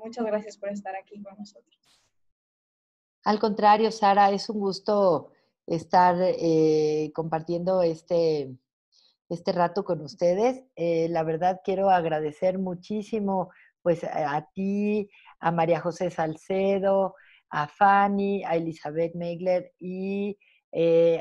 Muchas gracias por estar aquí con nosotros. Al contrario, Sara, es un gusto estar compartiendo este rato con ustedes. La verdad quiero agradecer muchísimo pues a ti, a María José Salcedo, a Fanny, a Elizabeth Meigler y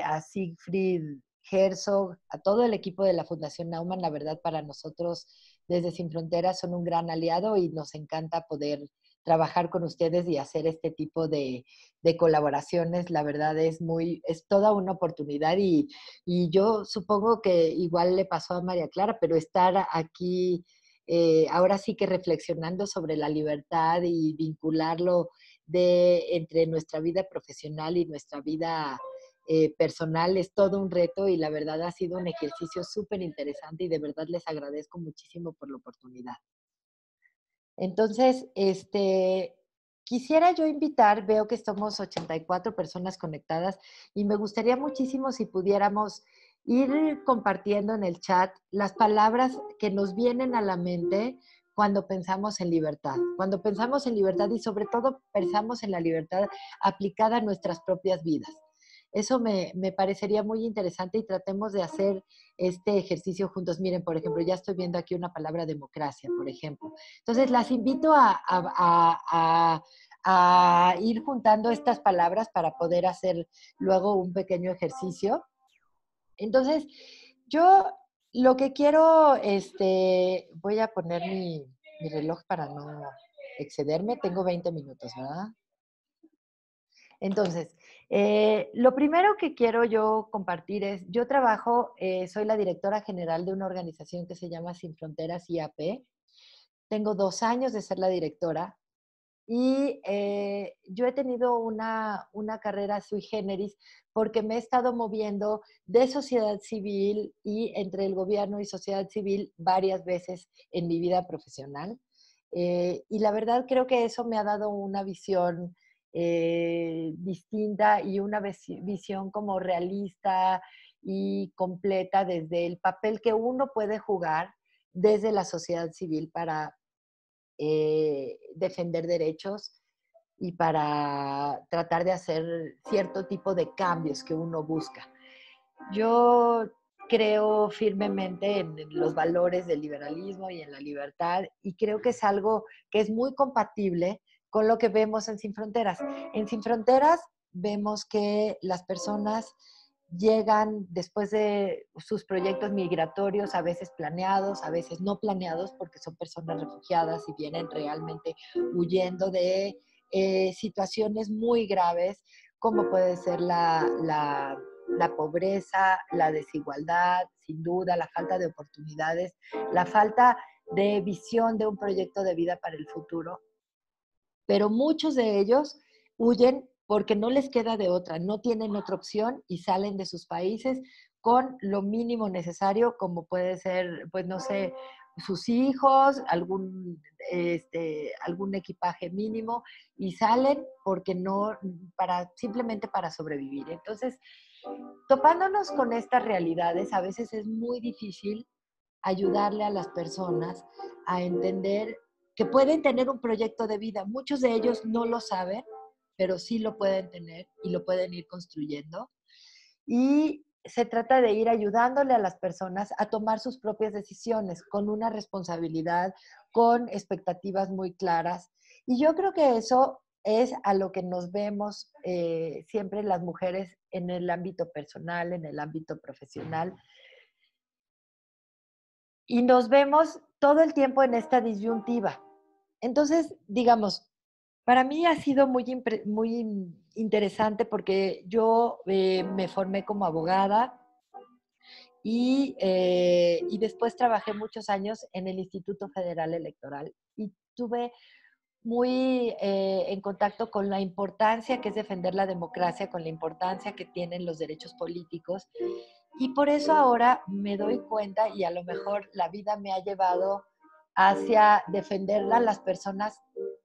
a Siegfried Herzog, a todo el equipo de la Fundación Naumann. La verdad, para nosotros desde Sin Fronteras son un gran aliado y nos encanta poder trabajar con ustedes y hacer este tipo de colaboraciones. La verdad es toda una oportunidad y yo supongo que igual le pasó a María Clara, pero estar aquí ahora sí que reflexionando sobre la libertad y vincularlo entre nuestra vida profesional y nuestra vida personal es todo un reto y la verdad ha sido un ejercicio súper interesante y de verdad les agradezco muchísimo por la oportunidad. Entonces, quisiera yo invitar, veo que estamos 84 personas conectadas y me gustaría muchísimo si pudiéramos ir compartiendo en el chat las palabras que nos vienen a la mente cuando pensamos en libertad. Cuando pensamos en libertad y sobre todo pensamos en la libertad aplicada a nuestras propias vidas. Eso me parecería muy interesante y tratemos de hacer este ejercicio juntos. Miren, por ejemplo, ya estoy viendo aquí una palabra democracia, por ejemplo. Entonces, las invito a ir juntando estas palabras para poder hacer luego un pequeño ejercicio. Entonces, yo lo que quiero, voy a poner mi reloj para no excederme. Tengo 20 minutos, ¿verdad? Entonces, lo primero que quiero yo compartir es, yo trabajo, soy la directora general de una organización que se llama Sin Fronteras IAP. Tengo 2 años de ser la directora y yo he tenido una carrera sui generis porque me he estado moviendo de sociedad civil y entre el gobierno y sociedad civil varias veces en mi vida profesional. Y la verdad creo que eso me ha dado una visión distinta y una visión como realista y completa desde el papel que uno puede jugar desde la sociedad civil para defender derechos y para tratar de hacer cierto tipo de cambios que uno busca. Yo creo firmemente en los valores del liberalismo y en la libertad y creo que es algo que es muy compatible con lo que vemos en Sin Fronteras. En Sin Fronteras vemos que las personas llegan después de sus proyectos migratorios, a veces planeados, a veces no planeados, porque son personas refugiadas y vienen realmente huyendo de situaciones muy graves, como puede ser la pobreza, la desigualdad, sin duda, la falta de oportunidades, la falta de visión de un proyecto de vida para el futuro. Pero muchos de ellos huyen porque no les queda de otra, no tienen otra opción y salen de sus países con lo mínimo necesario, como puede ser, pues no sé, sus hijos, algún equipaje mínimo, y salen porque no, simplemente para sobrevivir. Entonces, topándonos con estas realidades, a veces es muy difícil ayudarle a las personas a entender que pueden tener un proyecto de vida. Muchos de ellos no lo saben, pero sí lo pueden tener y lo pueden ir construyendo. Y se trata de ir ayudándole a las personas a tomar sus propias decisiones con una responsabilidad, con expectativas muy claras. Y yo creo que eso es a lo que nos vemos siempre las mujeres en el ámbito personal, en el ámbito profesional. Y nos vemos todo el tiempo en esta disyuntiva. Entonces, digamos, para mí ha sido muy interesante porque yo me formé como abogada y después trabajé muchos años en el Instituto Federal Electoral y tuve muy en contacto con la importancia que es defender la democracia, con la importancia que tienen los derechos políticos. Y por eso ahora me doy cuenta y a lo mejor la vida me ha llevado hacia defender a las personas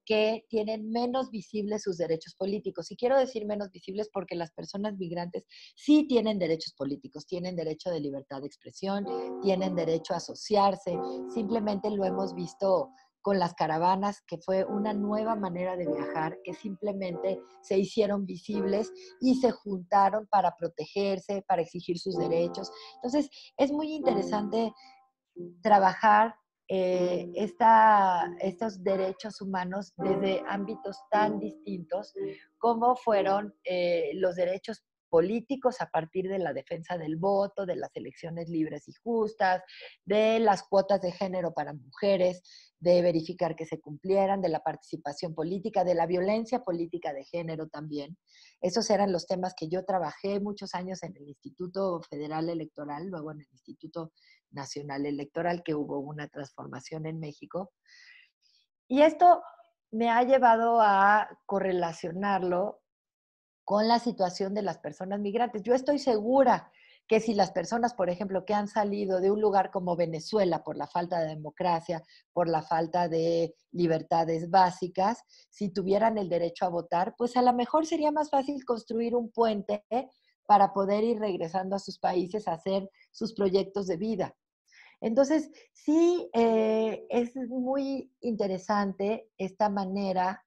que tienen menos visibles sus derechos políticos. Y quiero decir menos visibles porque las personas migrantes sí tienen derechos políticos, tienen derecho de libertad de expresión, tienen derecho a asociarse, simplemente lo hemos visto con las caravanas, que fue una nueva manera de viajar, que simplemente se hicieron visibles y se juntaron para protegerse, para exigir sus derechos. Entonces, es muy interesante trabajar estos derechos humanos desde ámbitos tan distintos como fueron los derechos políticos a partir de la defensa del voto, de las elecciones libres y justas, de las cuotas de género para mujeres, de verificar que se cumplieran, de la participación política, de la violencia política de género también. Esos eran los temas que yo trabajé muchos años en el Instituto Federal Electoral, luego en el Instituto Nacional Electoral, que hubo una transformación en México. Y esto me ha llevado a correlacionarlo con la situación de las personas migrantes. Yo estoy segura que si las personas, por ejemplo, que han salido de un lugar como Venezuela por la falta de democracia, por la falta de libertades básicas, si tuvieran el derecho a votar, pues a lo mejor sería más fácil construir un puente para poder ir regresando a sus países a hacer sus proyectos de vida. Entonces, sí, es muy interesante esta manera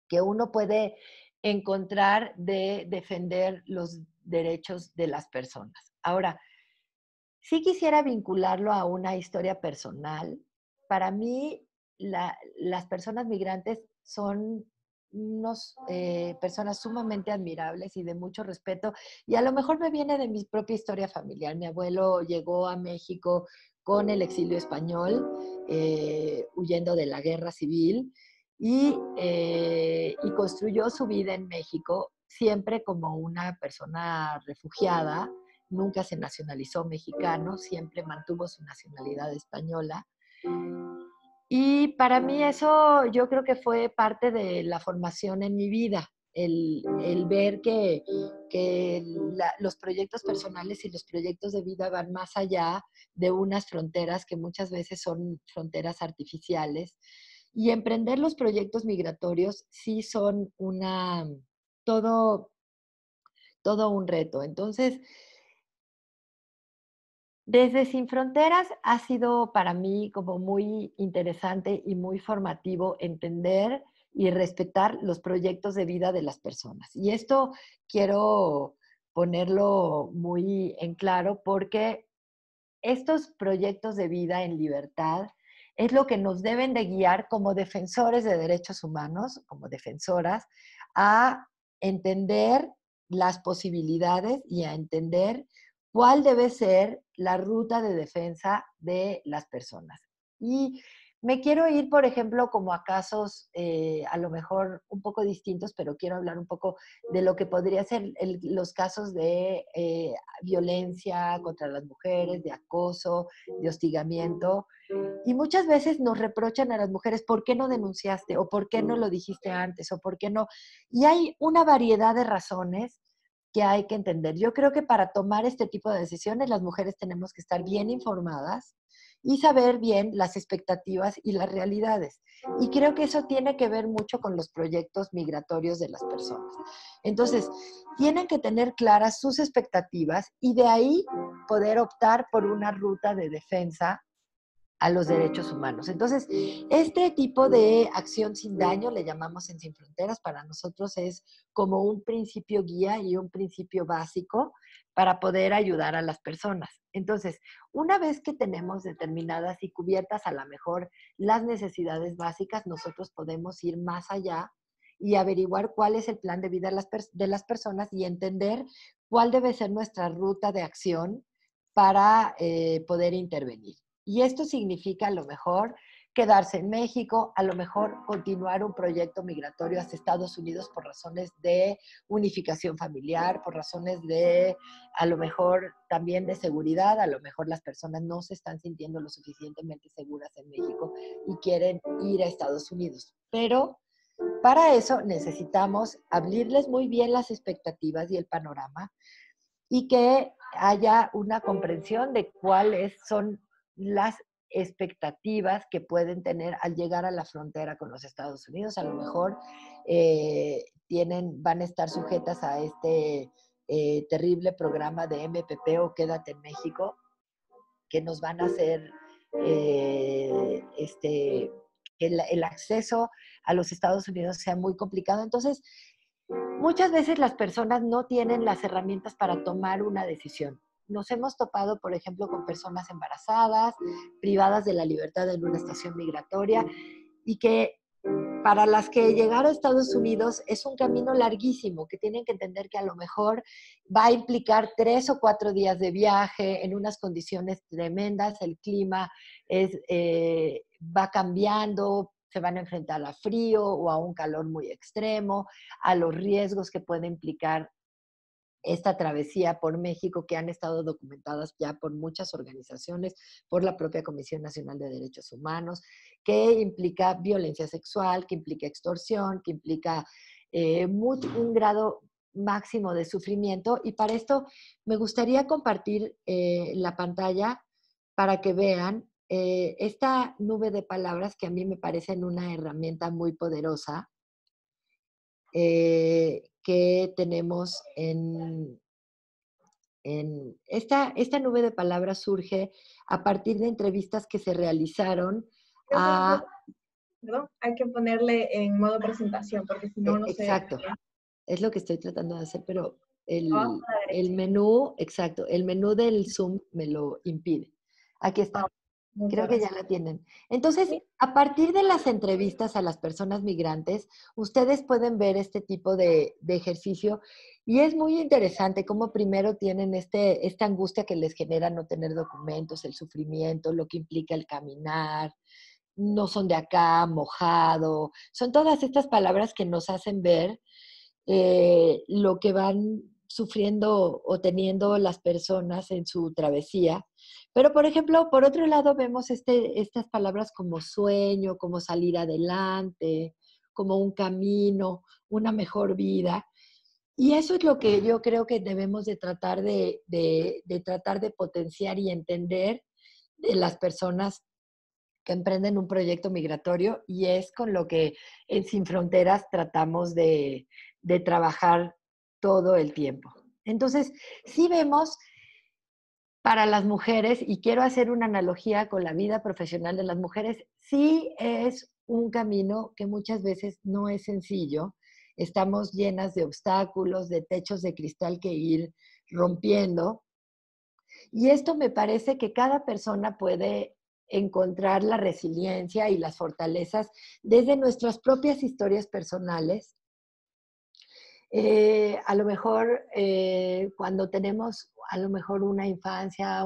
que uno puede encontrar de defender los derechos de las personas. Ahora, sí quisiera vincularlo a una historia personal. Para mí, las personas migrantes son unas personas sumamente admirables y de mucho respeto. Y a lo mejor me viene de mi propia historia familiar. Mi abuelo llegó a México con el exilio español, huyendo de la guerra civil, y construyó su vida en México siempre como una persona refugiada. Nunca se nacionalizó mexicano, siempre mantuvo su nacionalidad española. Y para mí eso yo creo que fue parte de la formación en mi vida, el ver que los proyectos personales y los proyectos de vida van más allá de unas fronteras que muchas veces son fronteras artificiales. Y emprender los proyectos migratorios sí son todo, todo un reto. Entonces, desde Sin Fronteras ha sido para mí como muy interesante y muy formativo entender y respetar los proyectos de vida de las personas. Y esto quiero ponerlo muy en claro porque estos proyectos de vida en libertad es lo que nos deben de guiar como defensores de derechos humanos, como defensoras, a entender las posibilidades y a entender cuál debe ser la ruta de defensa de las personas. Y me quiero ir, por ejemplo, como a casos a lo mejor un poco distintos, pero quiero hablar un poco de lo que podría ser los casos de violencia contra las mujeres, de acoso, de hostigamiento. Y muchas veces nos reprochan a las mujeres, ¿por qué no denunciaste? ¿O por qué no lo dijiste antes? ¿O por qué no? Y hay una variedad de razones que hay que entender. Yo creo que para tomar este tipo de decisiones, las mujeres tenemos que estar bien informadas y saber bien las expectativas y las realidades. Y creo que eso tiene que ver mucho con los proyectos migratorios de las personas. Entonces, tienen que tener claras sus expectativas y de ahí poder optar por una ruta de defensa a los derechos humanos. Entonces, este tipo de acción sin daño, le llamamos en Sin Fronteras, para nosotros es como un principio guía y un principio básico para poder ayudar a las personas. Entonces, una vez que tenemos determinadas y cubiertas a lo mejor las necesidades básicas, nosotros podemos ir más allá y averiguar cuál es el plan de vida de las personas y entender cuál debe ser nuestra ruta de acción para poder intervenir. Y esto significa a lo mejor quedarse en México, a lo mejor continuar un proyecto migratorio hacia Estados Unidos por razones de unificación familiar, por razones de, a lo mejor también de seguridad, a lo mejor las personas no se están sintiendo lo suficientemente seguras en México y quieren ir a Estados Unidos. Pero para eso necesitamos abrirles muy bien las expectativas y el panorama y que haya una comprensión de cuáles son las expectativas que pueden tener al llegar a la frontera con los Estados Unidos. A lo mejor van a estar sujetas a este terrible programa de MPP o Quédate en México, que nos van a hacer que el acceso a los Estados Unidos sea muy complicado. Entonces, muchas veces las personas no tienen las herramientas para tomar una decisión. Nos hemos topado, por ejemplo, con personas embarazadas, privadas de la libertad en una estación migratoria, y que para las que llegar a Estados Unidos es un camino larguísimo, que tienen que entender que a lo mejor va a implicar 3 o 4 días de viaje en unas condiciones tremendas, el clima va cambiando, se van a enfrentar a frío o a un calor muy extremo, a los riesgos que puede implicar esta travesía por México, que han estado documentadas ya por muchas organizaciones, por la propia Comisión Nacional de Derechos Humanos, que implica violencia sexual, que implica extorsión, que implica un grado máximo de sufrimiento. Y para esto me gustaría compartir la pantalla para que vean esta nube de palabras que a mí me parecen una herramienta muy poderosa, que tenemos esta nube de palabras surge a partir de entrevistas que se realizaron Creo que a... perdón, hay que ponerle en modo presentación, porque si no, no se ve Exacto, bien. es lo que estoy tratando de hacer, pero Abajo el, a la el derecha. menú, exacto, el menú del Zoom me lo impide. Aquí Ah, está. muchas Creo que ya gracias. la tienen. Entonces, Sí, a partir de las entrevistas a las personas migrantes, ustedes pueden ver este tipo de ejercicio, y es muy interesante cómo primero tienen esta angustia que les genera no tener documentos, el sufrimiento, lo que implica el caminar, no son de acá, mojado, son todas estas palabras que nos hacen ver lo que van sufriendo o teniendo las personas en su travesía. Pero, por ejemplo, por otro lado, vemos estas palabras como sueño, como salir adelante, como un camino, una mejor vida. Y eso es lo que yo creo que debemos de tratar de tratar de potenciar y entender de las personas que emprenden un proyecto migratorio, y es con lo que en Sin Fronteras tratamos de trabajar todo el tiempo. Entonces, sí vemos para las mujeres, y quiero hacer una analogía con la vida profesional de las mujeres, sí es un camino que muchas veces no es sencillo. Estamos llenas de obstáculos, de techos de cristal que ir rompiendo, y esto me parece que cada persona puede encontrar la resiliencia y las fortalezas desde nuestras propias historias personales. A lo mejor cuando tenemos a lo mejor una infancia,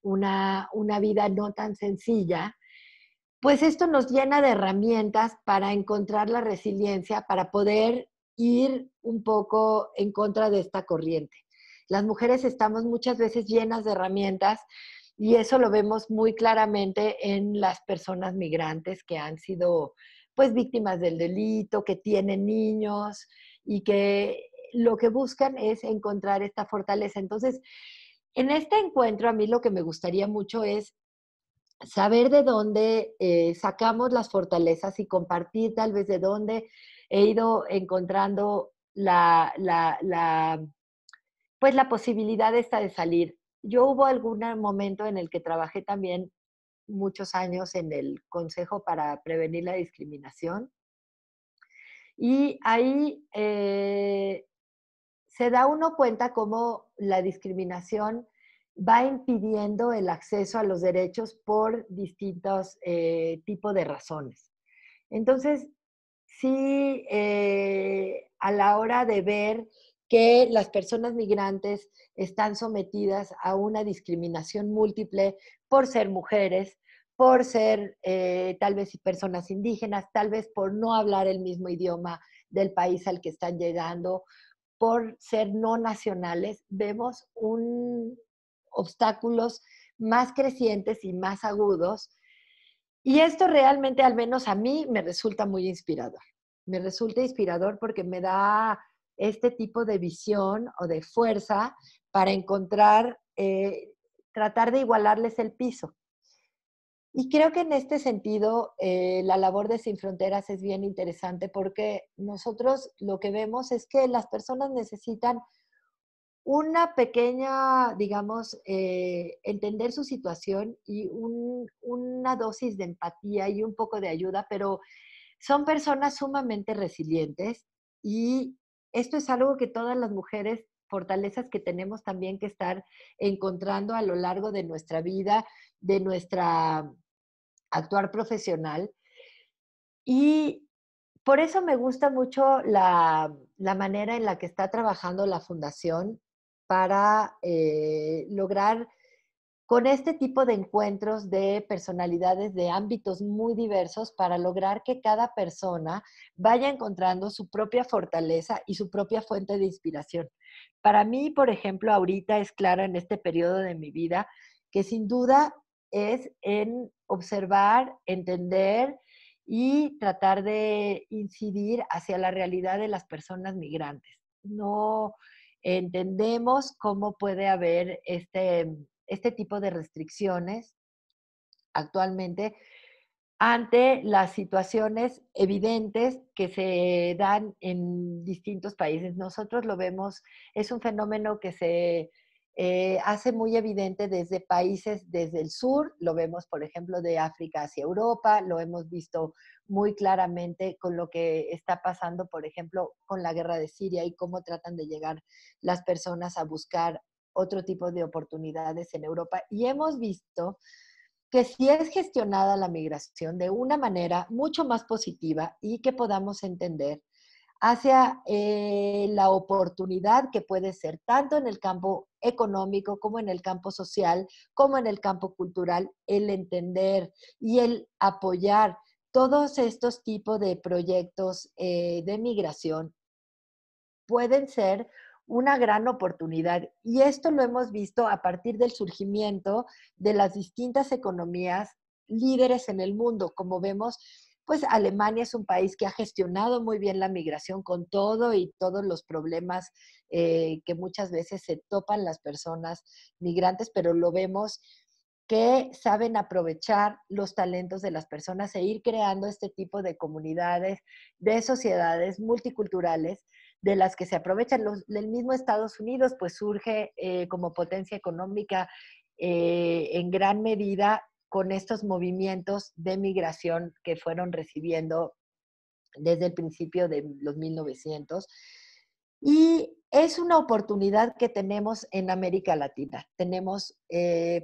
una vida no tan sencilla, pues esto nos llena de herramientas para encontrar la resiliencia, para poder ir un poco en contra de esta corriente. Las mujeres estamos muchas veces llenas de herramientas, y eso lo vemos muy claramente en las personas migrantes que han sido pues víctimas del delito, que tienen niños y que lo que buscan es encontrar esta fortaleza. Entonces, en este encuentro a mí lo que me gustaría mucho es saber de dónde sacamos las fortalezas y compartir tal vez de dónde he ido encontrando pues la posibilidad esta de salir. Yo hubo algún momento en el que trabajé también muchos años en el Consejo para Prevenir la Discriminación, y ahí se da uno cuenta cómo la discriminación va impidiendo el acceso a los derechos por distintos tipos de razones. Entonces, sí, a la hora de ver que las personas migrantes están sometidas a una discriminación múltiple por ser mujeres, por ser tal vez personas indígenas, tal vez por no hablar el mismo idioma del país al que están llegando, por ser no nacionales, vemos obstáculos más crecientes y más agudos. Y esto realmente, al menos a mí, me resulta muy inspirador. Me resulta inspirador porque me da este tipo de visión o de fuerza para encontrar, tratar de igualarles el piso. Y creo que en este sentido, la labor de Sin Fronteras es bien interesante, porque nosotros lo que vemos es que las personas necesitan una pequeña, digamos, entender su situación y una dosis de empatía y un poco de ayuda, pero son personas sumamente resilientes y esto es algo que todas las mujeres, fortalezas que tenemos también que estar encontrando a lo largo de nuestra vida, de nuestra actuar profesional. Y por eso me gusta mucho la manera en la que está trabajando la fundación para lograr con este tipo de encuentros de personalidades de ámbitos muy diversos para lograr que cada persona vaya encontrando su propia fortaleza y su propia fuente de inspiración. Para mí, por ejemplo, ahorita es claro en este periodo de mi vida que sin duda es en observar, entender y tratar de incidir hacia la realidad de las personas migrantes. No entendemos cómo puede haber este tipo de restricciones actualmente ante las situaciones evidentes que se dan en distintos países. Nosotros lo vemos, es un fenómeno que se hace muy evidente desde países, desde el sur, lo vemos, por ejemplo, de África hacia Europa, lo hemos visto muy claramente con lo que está pasando, por ejemplo, con la guerra de Siria y cómo tratan de llegar las personas a buscar otro tipo de oportunidades en Europa. Y hemos visto que si es gestionada la migración de una manera mucho más positiva y que podamos entender hacia la oportunidad que puede ser tanto en el campo económico como en el campo social, como en el campo cultural, el entender y el apoyar todos estos tipos de proyectos de migración pueden ser una gran oportunidad. Y esto lo hemos visto a partir del surgimiento de las distintas economías líderes en el mundo. Como vemos, pues Alemania es un país que ha gestionado muy bien la migración con todo y todos los problemas que muchas veces se topan las personas migrantes, pero lo vemos que saben aprovechar los talentos de las personas e ir creando este tipo de comunidades, de sociedades multiculturales de las que se aprovechan. El mismo Estados Unidos pues surge como potencia económica en gran medida con estos movimientos de migración que fueron recibiendo desde el principio de los 1900. Y es una oportunidad que tenemos en América Latina. Tenemos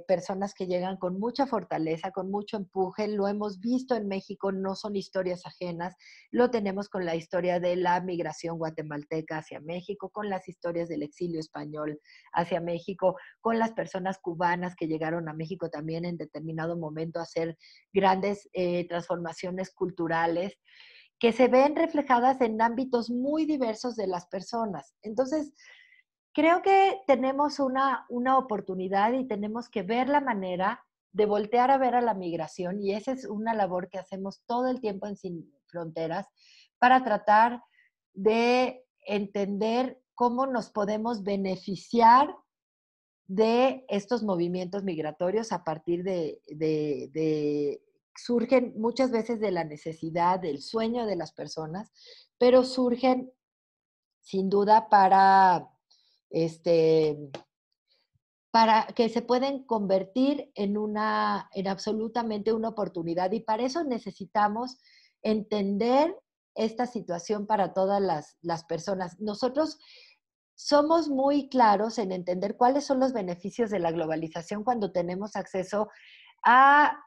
personas que llegan con mucha fortaleza, con mucho empuje. Lo hemos visto en México, no son historias ajenas. Lo tenemos con la historia de la migración guatemalteca hacia México, con las historias del exilio español hacia México, con las personas cubanas que llegaron a México también en determinado momento a hacer grandes transformaciones culturales que se ven reflejadas en ámbitos muy diversos de las personas. Entonces, creo que tenemos una oportunidad y tenemos que ver la manera de voltear a ver a la migración, y esa es una labor que hacemos todo el tiempo en Sin Fronteras, para tratar de entender cómo nos podemos beneficiar de estos movimientos migratorios a partir surgen muchas veces de la necesidad, del sueño de las personas, pero surgen sin duda este, para que se pueden convertir en absolutamente una oportunidad. Y para eso necesitamos entender esta situación para todas las personas. Nosotros somos muy claros en entender cuáles son los beneficios de la globalización cuando tenemos acceso a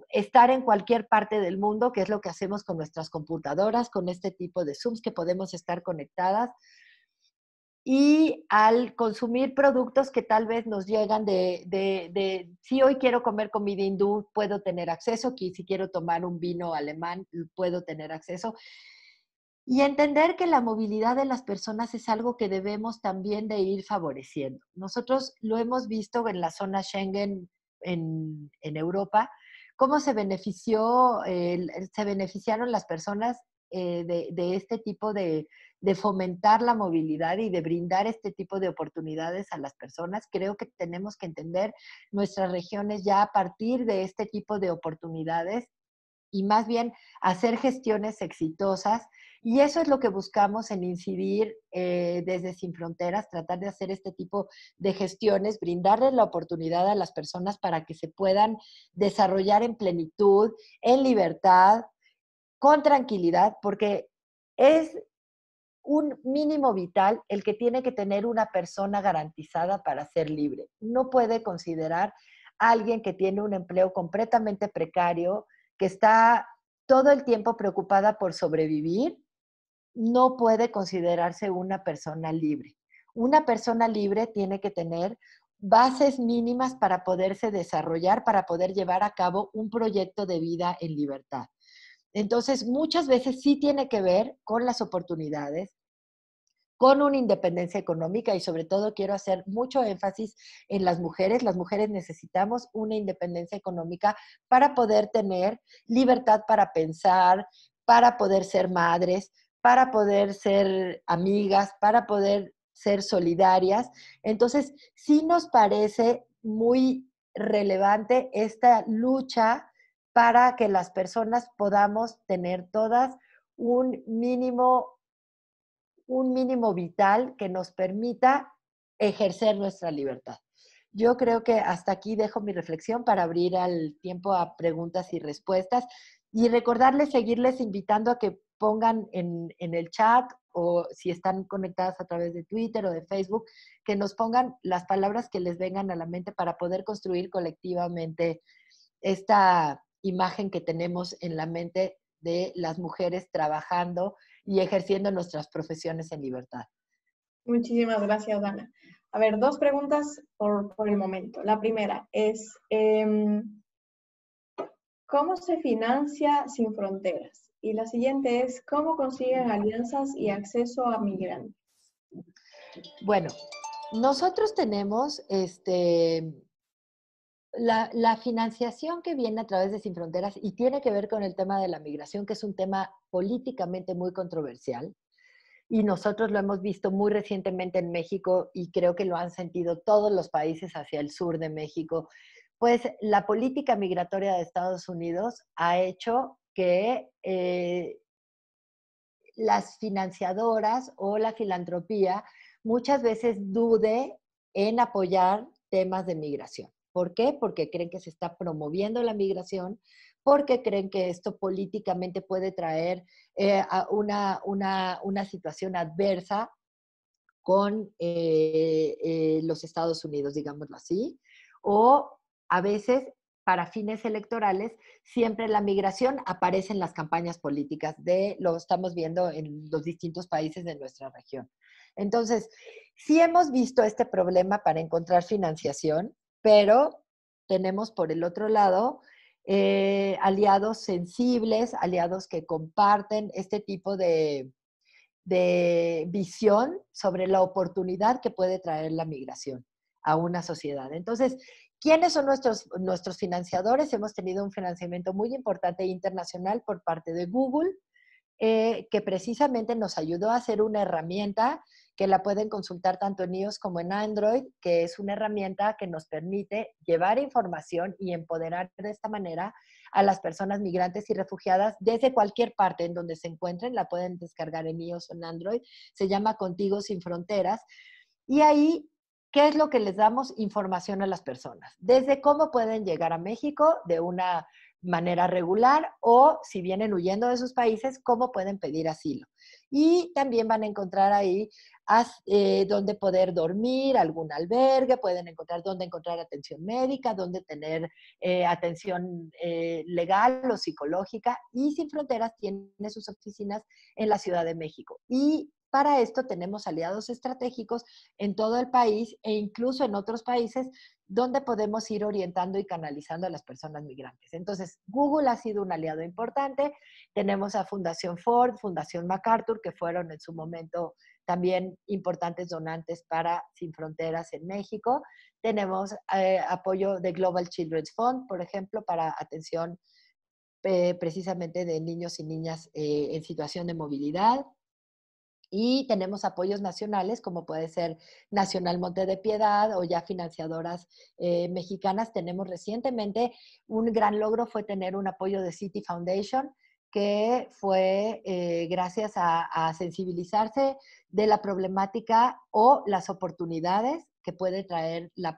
estar en cualquier parte del mundo, que es lo que hacemos con nuestras computadoras, con este tipo de Zooms que podemos estar conectadas, y al consumir productos que tal vez nos llegan si hoy quiero comer comida hindú, puedo tener acceso, si quiero tomar un vino alemán, puedo tener acceso. Y entender que la movilidad de las personas es algo que debemos también de ir favoreciendo. Nosotros lo hemos visto en la zona Schengen en Europa, cómo se beneficiaron las personas de este tipo de fomentar la movilidad y de brindar este tipo de oportunidades a las personas. Creo que tenemos que entender nuestras regiones ya a partir de este tipo de oportunidades y más bien hacer gestiones exitosas. Y eso es lo que buscamos en incidir desde Sin Fronteras, tratar de hacer este tipo de gestiones, brindarles la oportunidad a las personas para que se puedan desarrollar en plenitud, en libertad, con tranquilidad, porque es un mínimo vital el que tiene que tener una persona garantizada para ser libre. No puede considerar a alguien que tiene un empleo completamente precario, que está todo el tiempo preocupada por sobrevivir, no puede considerarse una persona libre. Una persona libre tiene que tener bases mínimas para poderse desarrollar, para poder llevar a cabo un proyecto de vida en libertad. Entonces, muchas veces sí tiene que ver con las oportunidades, con una independencia económica y sobre todo quiero hacer mucho énfasis en las mujeres. Las mujeres necesitamos una independencia económica para poder tener libertad para pensar, para poder ser madres, para poder ser amigas, para poder ser solidarias. Entonces, sí nos parece muy relevante esta lucha para que las personas podamos tener todas un mínimo vital que nos permita ejercer nuestra libertad. Yo creo que hasta aquí dejo mi reflexión para abrir al tiempo a preguntas y respuestas y recordarles, seguirles invitando a que pongan en el chat o si están conectadas a través de Twitter o de Facebook, que nos pongan las palabras que les vengan a la mente para poder construir colectivamente esta imagen que tenemos en la mente de las mujeres trabajando y ejerciendo nuestras profesiones en libertad. Muchísimas gracias, Dana. A ver, dos preguntas por el momento. La primera es, ¿cómo se financia Sin Fronteras? Y la siguiente es, ¿cómo consiguen alianzas y acceso a migrantes? Bueno, nosotros tenemos la financiación que viene a través de Sin Fronteras y tiene que ver con el tema de la migración, que es un tema políticamente muy controversial. Y nosotros lo hemos visto muy recientemente en México y creo que lo han sentido todos los países hacia el sur de México. Pues la política migratoria de Estados Unidos ha hecho que las financiadoras o la filantropía muchas veces dude en apoyar temas de migración. ¿Por qué? Porque creen que se está promoviendo la migración, porque creen que esto políticamente puede traer a una situación adversa con los Estados Unidos, digámoslo así, o a veces para fines electorales, siempre la migración aparece en las campañas políticas lo estamos viendo en los distintos países de nuestra región. Entonces, sí hemos visto este problema para encontrar financiación, pero tenemos por el otro lado aliados sensibles, aliados que comparten este tipo de visión sobre la oportunidad que puede traer la migración a una sociedad. Entonces, ¿quiénes son nuestros financiadores? Hemos tenido un financiamiento muy importante internacional por parte de Google, que precisamente nos ayudó a hacer una herramienta que la pueden consultar tanto en iOS como en Android, que es una herramienta que nos permite llevar información y empoderar de esta manera a las personas migrantes y refugiadas desde cualquier parte en donde se encuentren. La pueden descargar en iOS o en Android. Se llama Contigo Sin Fronteras. Y ahí, ¿qué es lo que les damos? Información a las personas. Desde cómo pueden llegar a México de una manera regular o si vienen huyendo de sus países, cómo pueden pedir asilo. Y también van a encontrar ahí dónde poder dormir, algún albergue, pueden encontrar dónde encontrar atención médica, dónde tener atención legal o psicológica. Y Sin Fronteras tiene sus oficinas en la Ciudad de México. Y para esto tenemos aliados estratégicos en todo el país e incluso en otros países donde podemos ir orientando y canalizando a las personas migrantes. Entonces, Google ha sido un aliado importante. Tenemos a Fundación Ford, Fundación MacArthur, que fueron en su momento también importantes donantes para Sin Fronteras en México. Tenemos apoyo de Global Children's Fund, por ejemplo, para atención precisamente de niños y niñas en situación de movilidad. Y tenemos apoyos nacionales, como puede ser Nacional Monte de Piedad o ya financiadoras mexicanas. Tenemos recientemente un gran logro fue tener un apoyo de City Foundation, que fue gracias a sensibilizarse de la problemática o las oportunidades que puede traer la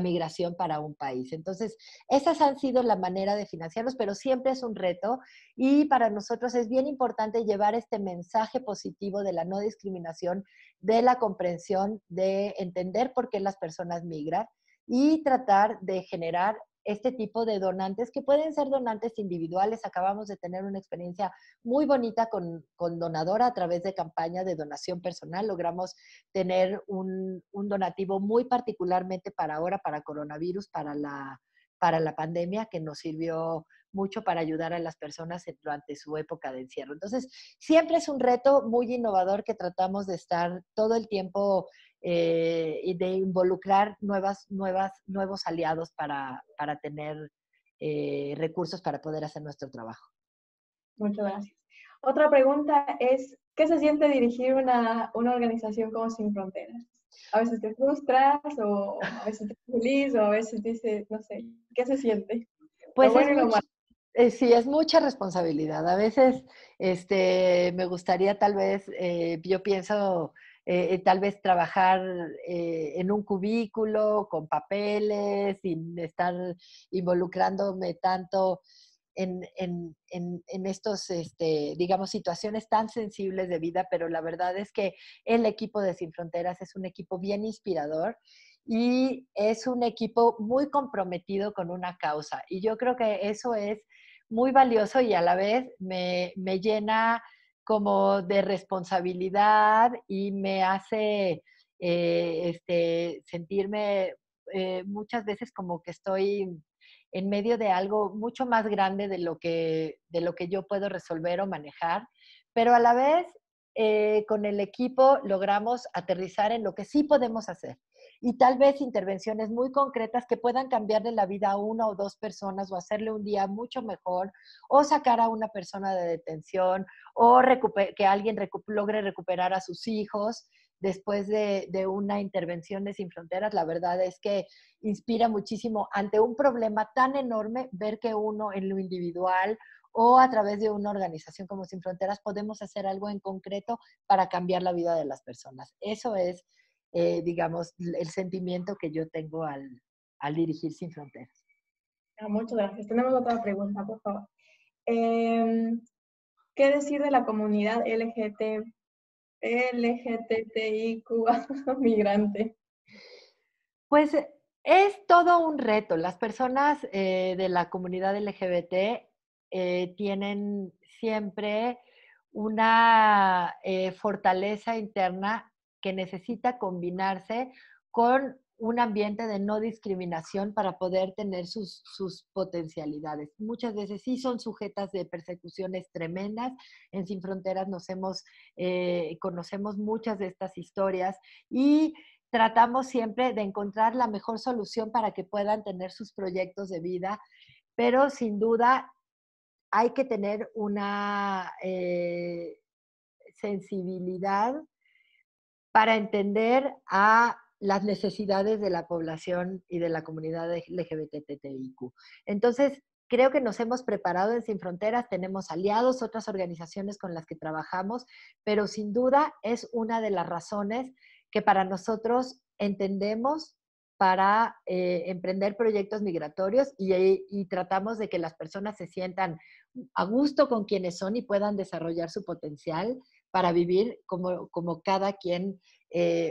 migración para un país. Entonces, esas han sido la manera de financiarlos, pero siempre es un reto y para nosotros es bien importante llevar este mensaje positivo de la no discriminación, de la comprensión, de entender por qué las personas migran y tratar de generar este tipo de donantes que pueden ser donantes individuales. Acabamos de tener una experiencia muy bonita con Donadora a través de campaña de donación personal. Logramos tener un donativo muy particularmente para ahora, para coronavirus, para la pandemia, que nos sirvió mucho para ayudar a las personas durante su época de encierro. Entonces, siempre es un reto muy innovador que tratamos de estar todo el tiempo y de involucrar nuevos aliados para tener recursos para poder hacer nuestro trabajo. Muchas gracias. Otra pregunta es, ¿qué se siente dirigir una organización como Sin Fronteras? A veces te frustras, o a veces te feliz, o a veces dices, no sé, ¿qué se siente? Lo Pues bueno y lo malo. sí, es mucha responsabilidad. A veces me gustaría tal vez, yo pienso, tal vez trabajar en un cubículo con papeles, sin estar involucrándome tanto en estos, digamos, situaciones tan sensibles de vida, pero la verdad es que el equipo de Sin Fronteras es un equipo bien inspirador y es un equipo muy comprometido con una causa. Y yo creo que eso es muy valioso y a la vez me llena como de responsabilidad y me hace sentirme muchas veces como que estoy en medio de algo mucho más grande de lo que yo puedo resolver o manejar, pero a la vez con el equipo logramos aterrizar en lo que sí podemos hacer y tal vez intervenciones muy concretas que puedan cambiarle la vida a una o dos personas o hacerle un día mucho mejor o sacar a una persona de detención o que alguien logre recuperar a sus hijos después de una intervención de Sin Fronteras. La verdad es que inspira muchísimo ante un problema tan enorme ver que uno en lo individual o a través de una organización como Sin Fronteras podemos hacer algo en concreto para cambiar la vida de las personas. Eso es, digamos, el sentimiento que yo tengo al dirigir Sin Fronteras. Muchas gracias. Tenemos otra pregunta, por favor. ¿Qué decir de la comunidad LGTBIQ migrante? Pues es todo un reto. Las personas de la comunidad LGBT tienen siempre una fortaleza interna que necesita combinarse con un ambiente de no discriminación para poder tener sus potencialidades. Muchas veces sí son sujetas de persecuciones tremendas. En Sin Fronteras conocemos muchas de estas historias y tratamos siempre de encontrar la mejor solución para que puedan tener sus proyectos de vida, pero sin duda hay que tener una sensibilidad para entender a las necesidades de la población y de la comunidad LGBTTIQ. Entonces, creo que nos hemos preparado en Sin Fronteras, tenemos aliados, otras organizaciones con las que trabajamos, pero sin duda es una de las razones que para nosotros entendemos para emprender proyectos migratorios y tratamos de que las personas se sientan a gusto con quienes son y puedan desarrollar su potencial para vivir como cada quien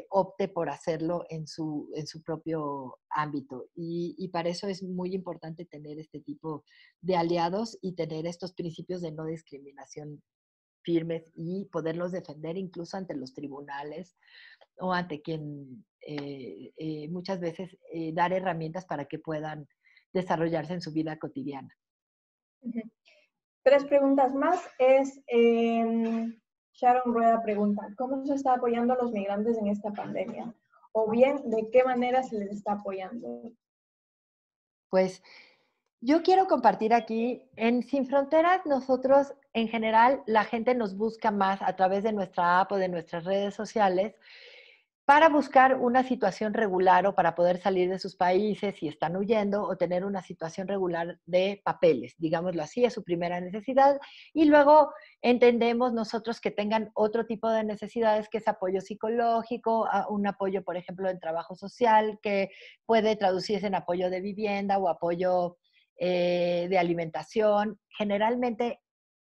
opte por hacerlo en su propio ámbito. Y para eso es muy importante tener este tipo de aliados y tener estos principios de no discriminación firmes y poderlos defender incluso ante los tribunales o ante quien muchas veces dar herramientas para que puedan desarrollarse en su vida cotidiana. Tres preguntas más. Sharon Rueda pregunta, ¿cómo se está apoyando a los migrantes en esta pandemia? O bien, ¿de qué manera se les está apoyando? Pues yo quiero compartir aquí, en Sin Fronteras nosotros en general, la gente nos busca más a través de nuestra app o de nuestras redes sociales para buscar una situación regular o para poder salir de sus países si están huyendo o tener una situación regular de papeles, digámoslo así, es su primera necesidad. Y luego entendemos nosotros que tengan otro tipo de necesidades, que es apoyo psicológico, un apoyo, por ejemplo, en trabajo social, que puede traducirse en apoyo de vivienda o apoyo de alimentación. Generalmente,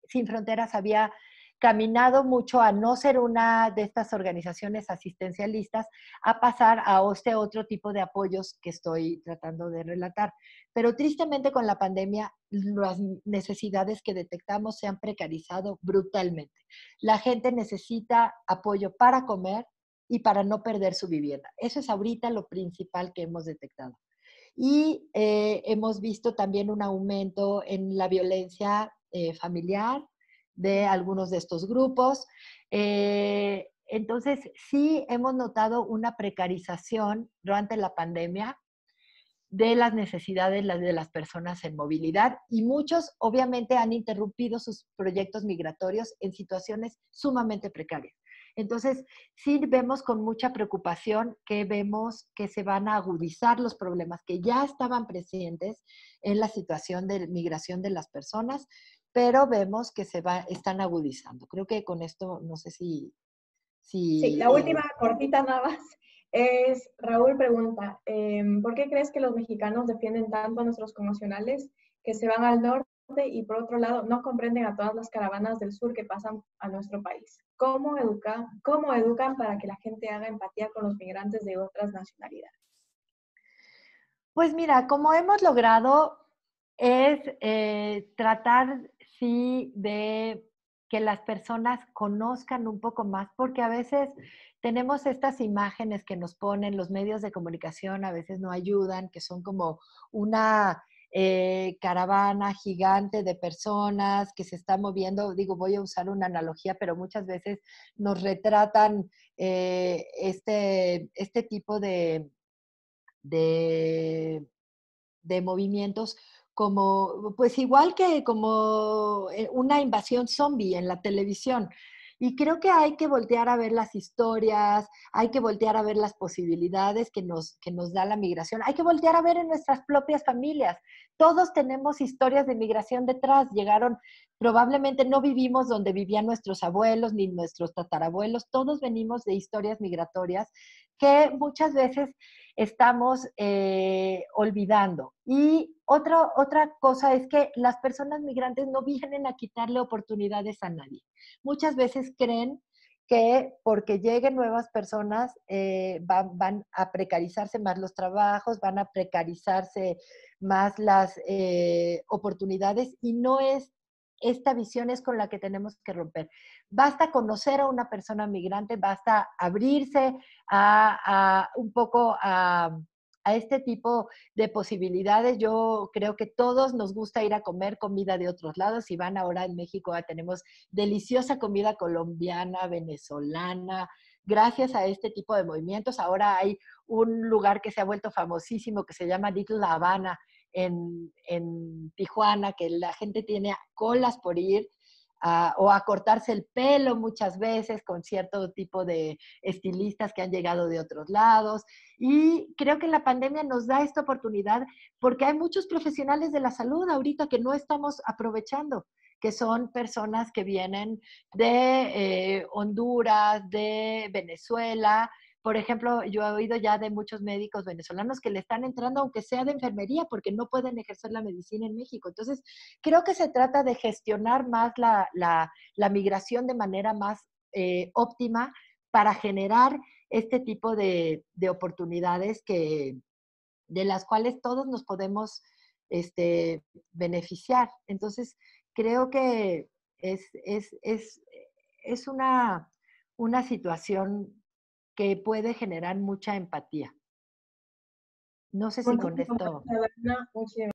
Sin Fronteras había caminado mucho a no ser una de estas organizaciones asistencialistas, a pasar a este otro tipo de apoyos que estoy tratando de relatar. Pero tristemente con la pandemia, las necesidades que detectamos se han precarizado brutalmente. La gente necesita apoyo para comer y para no perder su vivienda. Eso es ahorita lo principal que hemos detectado. Y hemos visto también un aumento en la violencia familiar de algunos de estos grupos. Entonces, sí hemos notado una precarización durante la pandemia de las necesidades de las personas en movilidad y muchos obviamente han interrumpido sus proyectos migratorios en situaciones sumamente precarias. Entonces, sí vemos con mucha preocupación que vemos que se van a agudizar los problemas que ya estaban presentes en la situación de migración de las personas, pero vemos que están agudizando. Creo que con esto, no sé Sí, si la última cortita nada más es, Raúl pregunta, ¿por qué crees que los mexicanos defienden tanto a nuestros connacionales que se van al norte y por otro lado no comprenden a todas las caravanas del sur que pasan a nuestro país? Cómo educan para que la gente haga empatía con los migrantes de otras nacionalidades? Pues mira, como hemos logrado es tratar, sí, de que las personas conozcan un poco más, porque a veces tenemos estas imágenes que nos ponen los medios de comunicación, a veces no ayudan, que son como una caravana gigante de personas que se está moviendo. Digo, voy a usar una analogía, pero muchas veces nos retratan este tipo de, de movimientos como, pues igual que como una invasión zombie en la televisión. Y creo que hay que voltear a ver las historias, hay que voltear a ver las posibilidades que nos da la migración, hay que voltear a ver en nuestras propias familias. Todos tenemos historias de migración detrás, llegaron, probablemente no vivimos donde vivían nuestros abuelos ni nuestros tatarabuelos, todos venimos de historias migratorias que muchas veces estamos olvidando. Y otra cosa es que las personas migrantes no vienen a quitarle oportunidades a nadie. Muchas veces creen que porque lleguen nuevas personas van a precarizarse más los trabajos, van a precarizarse más las oportunidades y no es esta visión es con la que tenemos que romper. Basta conocer a una persona migrante, basta abrirse un poco a este tipo de posibilidades. Yo creo que todos nos gusta ir a comer comida de otros lados. Si van ahora en México, tenemos deliciosa comida colombiana, venezolana. Gracias a este tipo de movimientos, ahora hay un lugar que se ha vuelto famosísimo que se llama Little La Habana en Tijuana, que la gente tiene colas por ir o a cortarse el pelo muchas veces con cierto tipo de estilistas que han llegado de otros lados. Y creo que la pandemia nos da esta oportunidad porque hay muchos profesionales de la salud ahorita que no estamos aprovechando, que son personas que vienen de Honduras, de Venezuela. Por ejemplo, yo he oído ya de muchos médicos venezolanos que le están entrando, aunque sea de enfermería, porque no pueden ejercer la medicina en México. Entonces, creo que se trata de gestionar más la migración de manera más óptima para generar este tipo de oportunidades de las cuales todos nos podemos beneficiar. Entonces, creo que es una situación que puede generar mucha empatía. No sé si con Muchísimas esto gracias, Ana. Muchísimas